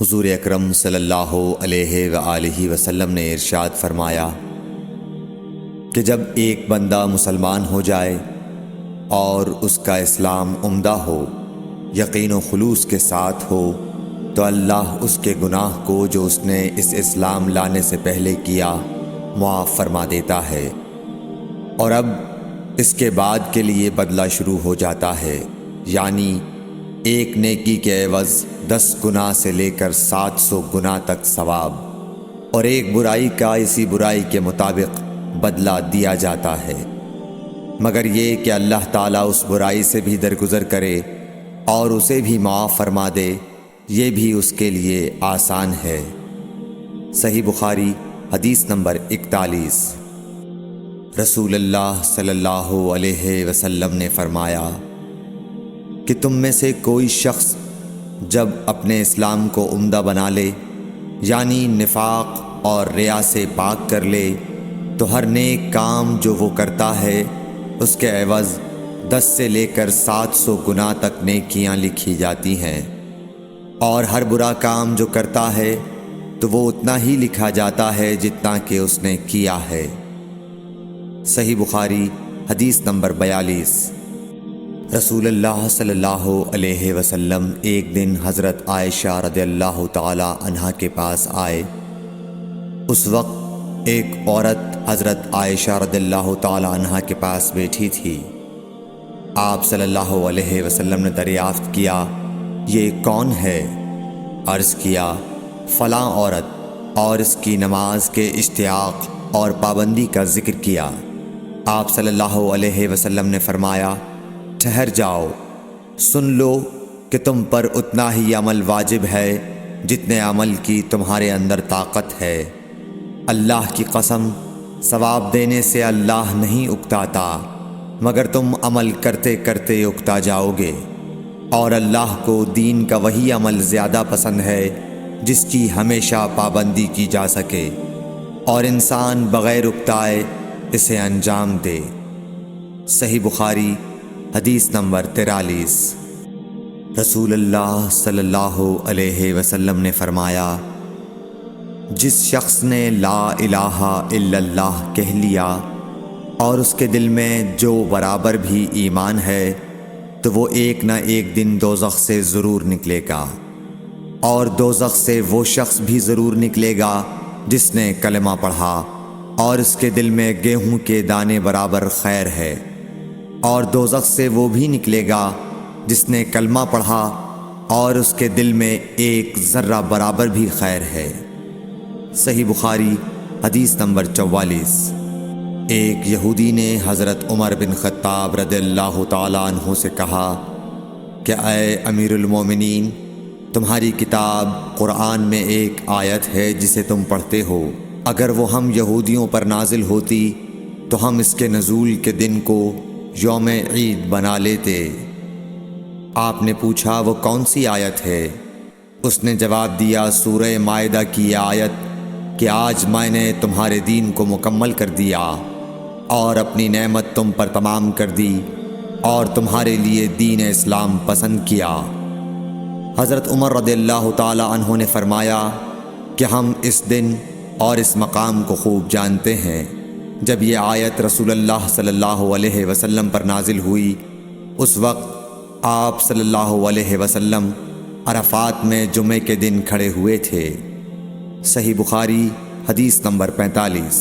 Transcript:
حضور اکرم صلی اللہ علیہ وآلہ وسلم نے ارشاد فرمایا کہ جب ایک بندہ مسلمان ہو جائے اور اس کا اسلام عمدہ ہو، یقین و خلوص کے ساتھ ہو، تو اللہ اس کے گناہ کو جو اس نے اس اسلام لانے سے پہلے کیا معاف فرما دیتا ہے، اور اب اس کے بعد کے لیے بدلہ شروع ہو جاتا ہے، یعنی ایک نیکی کے عوض 10 گناہ سے لے کر 700 گناہ تک ثواب، اور ایک برائی کا اسی برائی کے مطابق بدلہ دیا جاتا ہے، مگر یہ کہ اللہ تعالیٰ اس برائی سے بھی درگزر کرے اور اسے بھی معاف فرما دے، یہ بھی اس کے لیے آسان ہے۔ صحیح بخاری حدیث نمبر 41۔ رسول اللہ صلی اللہ علیہ وسلم نے فرمایا کہ تم میں سے کوئی شخص جب اپنے اسلام کو عمدہ بنا لے، یعنی نفاق اور ریا سے پاک کر لے، تو ہر نیک کام جو وہ کرتا ہے اس کے عوض 10 سے لے کر 700 گناہ تک نیکیاں لکھی جاتی ہیں، اور ہر برا کام جو کرتا ہے تو وہ اتنا ہی لکھا جاتا ہے جتنا کہ اس نے کیا ہے۔ صحیح بخاری حدیث نمبر 42۔ رسول اللہ صلی اللہ علیہ وسلم ایک دن حضرت عائشہ رضی اللہ تعالی عنہا کے پاس آئے۔ اس وقت ایک عورت حضرت عائشہ رضی اللہ تعالی عنہا کے پاس بیٹھی تھی۔ آپ صلی اللہ علیہ وسلم نے دریافت کیا، یہ کون ہے؟ عرض کیا، فلاں عورت، اور اس کی نماز کے اشتیاق اور پابندی کا ذکر کیا۔ آپ صلی اللہ علیہ وسلم نے فرمایا، ٹھہر جاؤ، سن لو کہ تم پر اتنا ہی عمل واجب ہے جتنے عمل کی تمہارے اندر طاقت ہے۔ اللہ کی قسم، ثواب دینے سے اللہ نہیں اکتاتا، مگر تم عمل کرتے کرتے اکتا جاؤ گے، اور اللہ کو دین کا وہی عمل زیادہ پسند ہے جس کی ہمیشہ پابندی کی جا سکے، اور انسان بغیر اکتائے اسے انجام دے۔ صحیح بخاری حدیث نمبر 43۔ رسول اللہ صلی اللہ علیہ وسلم نے فرمایا، جس شخص نے لا الہ الا اللہ کہہ لیا اور اس کے دل میں جو برابر بھی ایمان ہے، تو وہ ایک نہ ایک دن دوزخ سے ضرور نکلے گا، اور دوزخ سے وہ شخص بھی ضرور نکلے گا جس نے کلمہ پڑھا اور اس کے دل میں گیہوں کے دانے برابر خیر ہے، اور دوزخ سے وہ بھی نکلے گا جس نے کلمہ پڑھا اور اس کے دل میں ایک ذرہ برابر بھی خیر ہے۔ صحیح بخاری حدیث نمبر 44۔ ایک یہودی نے حضرت عمر بن خطاب رضی اللہ تعالیٰ عنہ سے کہا کہ اے امیر المومنین، تمہاری کتاب قرآن میں ایک آیت ہے جسے تم پڑھتے ہو، اگر وہ ہم یہودیوں پر نازل ہوتی تو ہم اس کے نزول کے دن کو یوم عید بنا لیتے۔ آپ نے پوچھا، وہ کون سی آیت ہے؟ اس نے جواب دیا، سورہ مائدہ کی یہ آیت کہ آج میں نے تمہارے دین کو مکمل کر دیا اور اپنی نعمت تم پر تمام کر دی اور تمہارے لیے دین اسلام پسند کیا۔ حضرت عمر رضی اللہ تعالی عنہ نے فرمایا کہ ہم اس دن اور اس مقام کو خوب جانتے ہیں۔ جب یہ آیت رسول اللہ صلی اللہ علیہ وسلم پر نازل ہوئی، اس وقت آپ صلی اللہ علیہ وسلم عرفات میں جمعے کے دن کھڑے ہوئے تھے۔ صحیح بخاری حدیث نمبر 45۔